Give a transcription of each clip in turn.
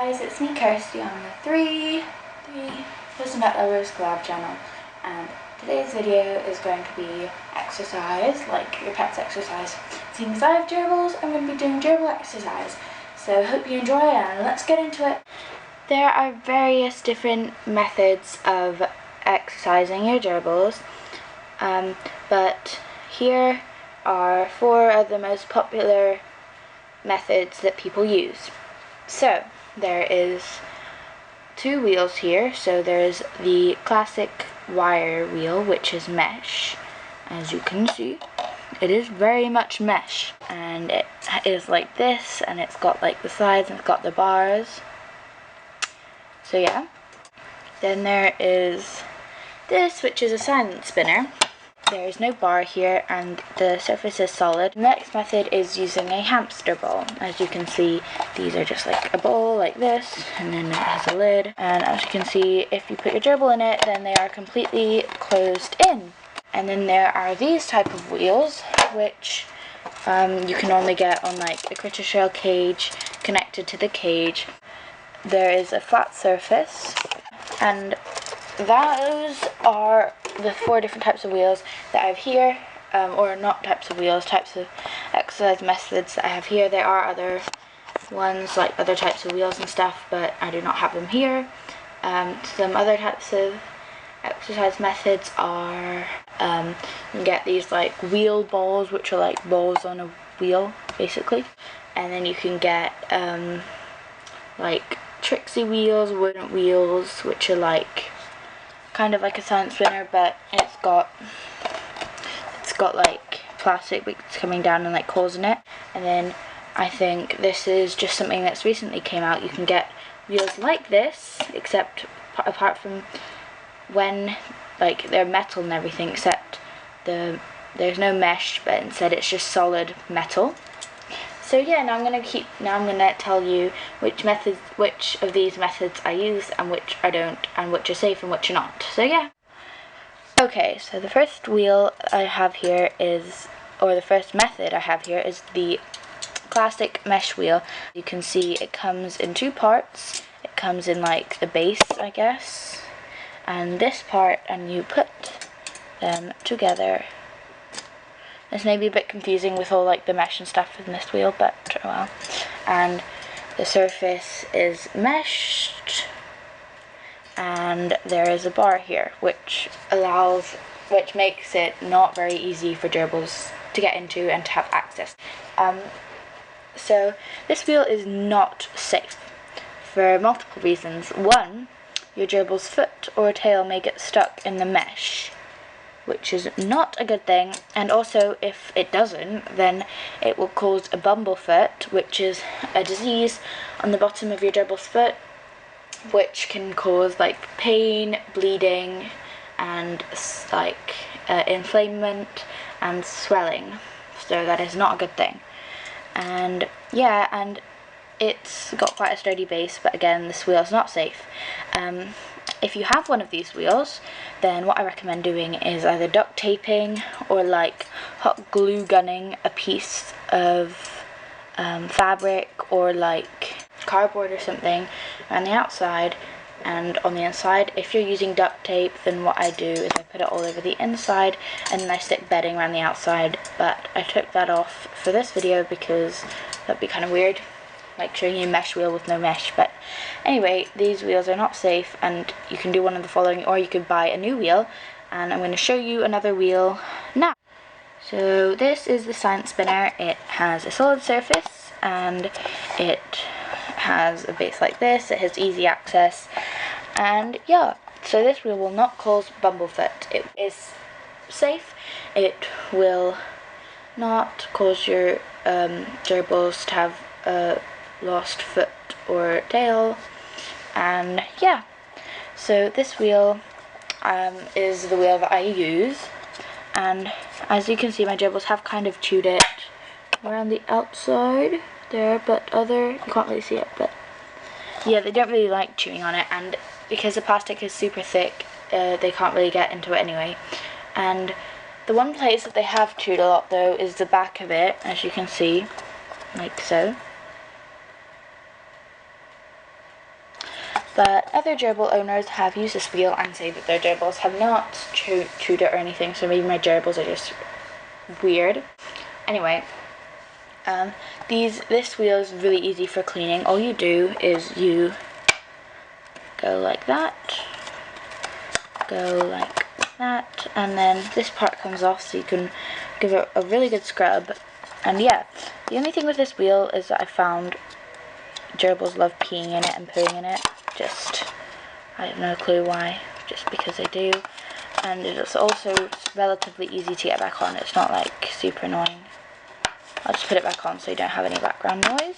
guys, it's me Kirsty on the 3 Person Pet Lovers Collab channel, and today's video is going to be exercise, like your pet's exercise. Seeing as I have gerbils, I'm going to be doing gerbil exercise, so hope you enjoy and let's get into it. There are various different methods of exercising your gerbils, but here are 4 of the most popular methods that people use. So there is 2 wheels here. So there's the classic wire wheel, which is mesh. As you can see, it is very much mesh, and it is like this, and it's got like the sides and it's got the bars. So yeah. Then there is this, which is a silent spinner. There is no bar here and the surface is solid. The next method is using a hamster ball. As you can see, these are just like a bowl like this, and then it has a lid. And as you can see, if you put your gerbil in it, then they are completely closed in. And then there are these type of wheels, which you can only get on like a critter shell cage connected to the cage. There is a flat surface, and those are the 4 different types of wheels that I have here, or not types of wheels, types of exercise methods that I have here. There are other ones, like other types of wheels and stuff, but I do not have them here. Some other types of exercise methods are, you can get these like wheel balls, which are like balls on a wheel, basically. And then you can get like tricksy wheels, wooden wheels, which are like kind of like a silent spinner, but it's got like plastic bits coming down and like holes in it. And then I think this is just something that's recently came out. You can get wheels like this, except apart from when like they're metal and everything, except there's no mesh, but instead it's just solid metal. So yeah, now I'm gonna tell you which of these methods I use and which I don't, and which are safe and which are not. So yeah. Okay, so the first wheel I have here is, or the first method I have here is the classic mesh wheel. You can see it comes in 2 parts. It comes in like the base, I guess, and this part, and you put them together. This may be a bit confusing with all like the mesh and stuff in this wheel, but oh well. And the surface is meshed, and there is a bar here, which makes it not very easy for gerbils to get into and to have access. So this wheel is not safe for multiple reasons. 1, your gerbil's foot or tail may get stuck in the mesh, which is not a good thing. And also, if it doesn't, then it will cause a bumblefoot, which is a disease on the bottom of your gerbil's foot, which can cause like pain, bleeding, and like inflammation and swelling. So that is not a good thing. And yeah, and it's got quite a sturdy base, but again, this wheel is not safe. If you have one of these wheels, then what I recommend doing is either duct taping or like hot glue gunning a piece of fabric or like cardboard or something around the outside, and on the inside. If you're using duct tape, then what I do is I put it all over the inside and then I stick bedding around the outside, but I took that off for this video because that'd be kind of weird, like showing you a mesh wheel with no mesh. But anyway, these wheels are not safe, and you can do one of the following, or you could buy a new wheel, and I'm going to show you another wheel now. So this is the silent spinner. It has a solid surface and it has a base like this. It has easy access, and yeah, so this wheel will not cause bumblefoot. It is safe. It will not cause your gerbils to have a lost foot or tail. And yeah, so this wheel is the wheel that I use, and as you can see, my gerbils have kind of chewed it around the outside there, but you can't really see it, but yeah, they don't really like chewing on it, and because the plastic is super thick, they can't really get into it anyway. And the one place that they have chewed a lot though is the back of it, as you can see, like so. but other gerbil owners have used this wheel and say that their gerbils have not chewed it or anything, so maybe my gerbils are just weird. Anyway, this wheel is really easy for cleaning. All you do is you go like that, go like that, and then this part comes off so you can give it a really good scrub. And yeah, the only thing with this wheel is that I found gerbils love peeing in it and pooing in it. I have no clue why, just because they do. And it's also relatively easy to get back on. It's not like super annoying. I'll just put it back on so you don't have any background noise.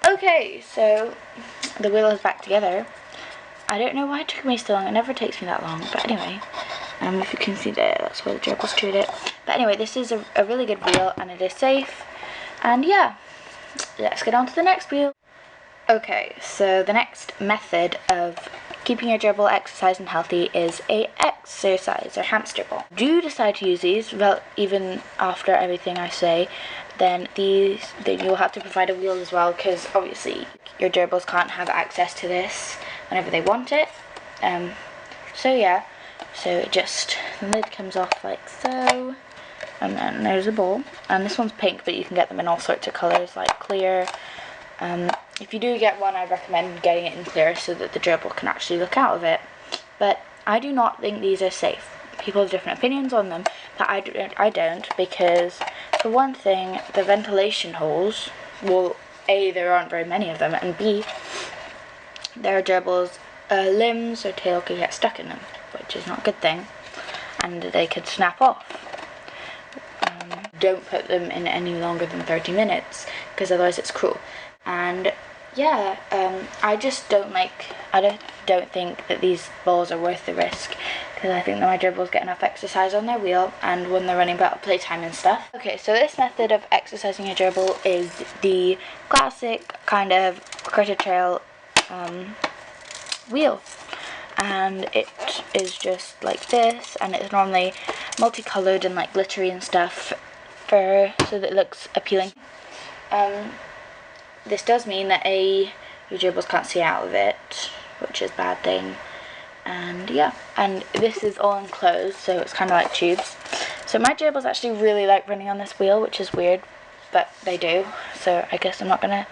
Okay, so the wheel is back together. I don't know why it took me so long. It never takes me that long, but anyway. If you can see there, that's where the gerbils chewed it. But anyway, this is a really good wheel and it is safe. And yeah, let's get on to the next wheel. Okay, so the next method of keeping your gerbil exercised and healthy is a exercise or hamster ball. Do you decide to use these, well, even after everything I say, then you'll have to provide a wheel as well, because obviously your gerbils can't have access to this whenever they want it. So yeah, so the lid comes off like so, and then there's a ball, and this one's pink, but you can get them in all sorts of colours like clear. If you do get one, I recommend getting it in clear so that the gerbil can actually look out of it. But I do not think these are safe. People have different opinions on them, but I don't, because for one thing, the ventilation holes, well, A, there aren't very many of them, and B, their gerbils' limbs or tail could get stuck in them, which is not a good thing, and they could snap off. Don't put them in any longer than 30 minutes, because otherwise it's cruel. And yeah, I just don't think that these balls are worth the risk, because I think that my gerbils get enough exercise on their wheel and when they're running about playtime and stuff. Okay, so this method of exercising a gerbil is the classic kind of critter trail wheel, and it is just like this, and it's normally multicolored and like glittery and stuff so that it looks appealing. This does mean that your gerbils can't see out of it, which is a bad thing. And yeah, and this is all enclosed, so it's kind of like tubes. So my gerbils actually really like running on this wheel, which is weird, but they do. So I guess I'm not gonna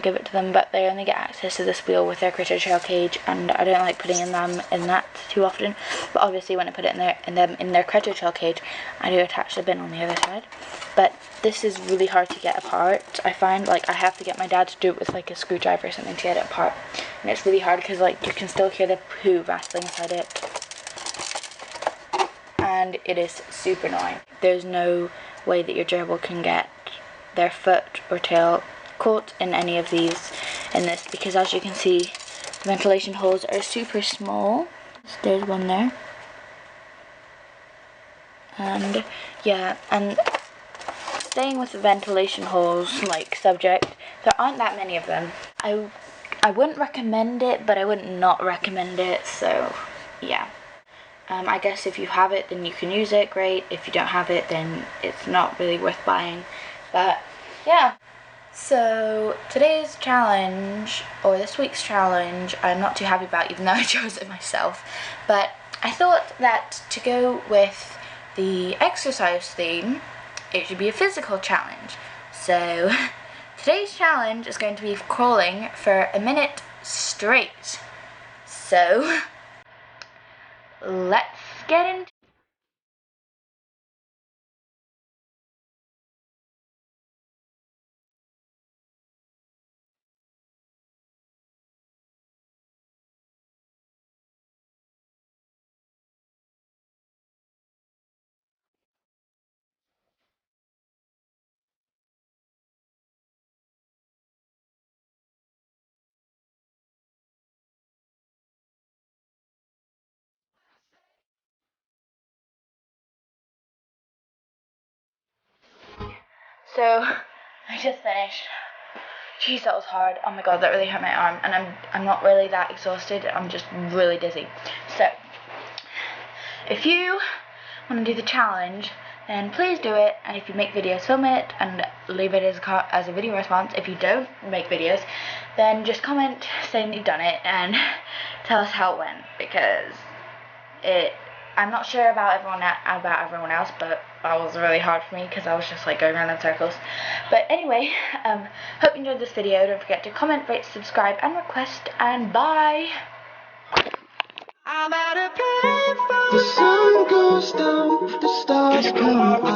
give it to them, but they only get access to this wheel with their critter trail cage, and I don't like putting them in that too often. But obviously when I put it in their critter trail cage, I do attach the bin on the other side. But this is really hard to get apart. I find like I have to get my dad to do it with like a screwdriver or something to get it apart, and it's really hard because like you can still hear the poo rattling inside it, and it is super annoying. There's no way that your gerbil can get their foot or tail caught in any of these in this, because as you can see, the ventilation holes are super small. There's one there, and yeah, and staying with the ventilation holes like subject, there aren't that many of them. I wouldn't recommend it, but I wouldn't not recommend it, so yeah. I guess if you have it, then you can use it, great. If you don't have it, then it's not really worth buying. But yeah. So today's challenge, or this week's challenge, I'm not too happy about, even though I chose it myself. But I thought that to go with the exercise theme, it should be a physical challenge. So today's challenge is going to be crawling for a minute straight. So let's get into. So I just finished. Jeez, that was hard. Oh my god, that really hurt my arm, and I'm not really that exhausted. I'm just really dizzy. So if you want to do the challenge, then please do it. And if you make videos, film it and leave it as a video response. If you don't make videos, then just comment saying that you've done it and tell us how it went, because I'm not sure about everyone else, but that was really hard for me because I was just like going around in circles. But anyway, hope you enjoyed this video. Don't forget to comment, rate, subscribe, and request, and bye! I'm at a payphone. The sun goes down, the stars come out.